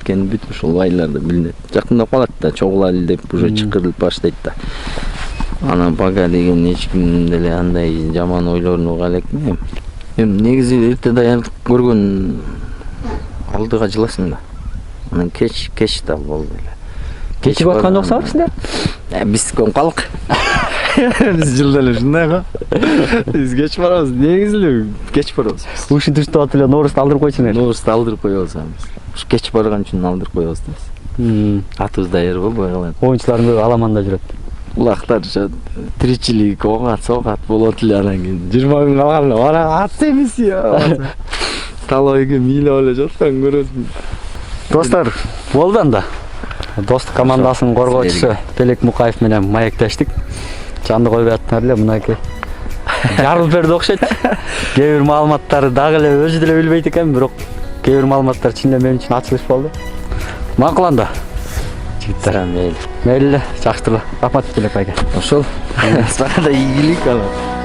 экен бүт ушул айларда билинет. Жакындап калат да, чогулайлы деп уже чыкырылып баштайт да. Анан бага деген эч ким деле андай жаман ойлорун уга элекмин. Эми негизи эрте даярдык көргөн алдыга жыласың да. Анан кеч да болду эле. Кечип аткан жоксуңар сиздер? Биз коңкалык. Биз жылда эле ушундай го. Биз кеч барабыз, негизи эле кеч барабыз. Ушинтиштеп атып эле Ноорузду алдырып койчуңар. Ноорузду алдырып коебуз биз. Ушу кеч барган үчүн алдырып коебуз да. Атыбыз даяр болбой калат. Оюнчулардын көбү аламанда жүрөт. Улактар тиричилик оңат согат болот эле, анан кийин 20 күн калганда бара ат эмес я. Талойге миле эле жаткан көрөсүң. Достор, болду анда. Достук командасынын коргоочусу Белек Мукаев менен маектештик. Жанды койбой аттыңар эле мынакей. Жарылып берди окшойт. Кээ бир маалыматтарды дагы эле өзү деле билбейт экен, бирок кээ бир маалыматтар чын эле мен үчүн ачылыш болду. Макул анда. Жигиттер, Мейли. мейли эле, жакшы эле. Рахмат Белек байке. Ошол. Сага да ийгилик алат.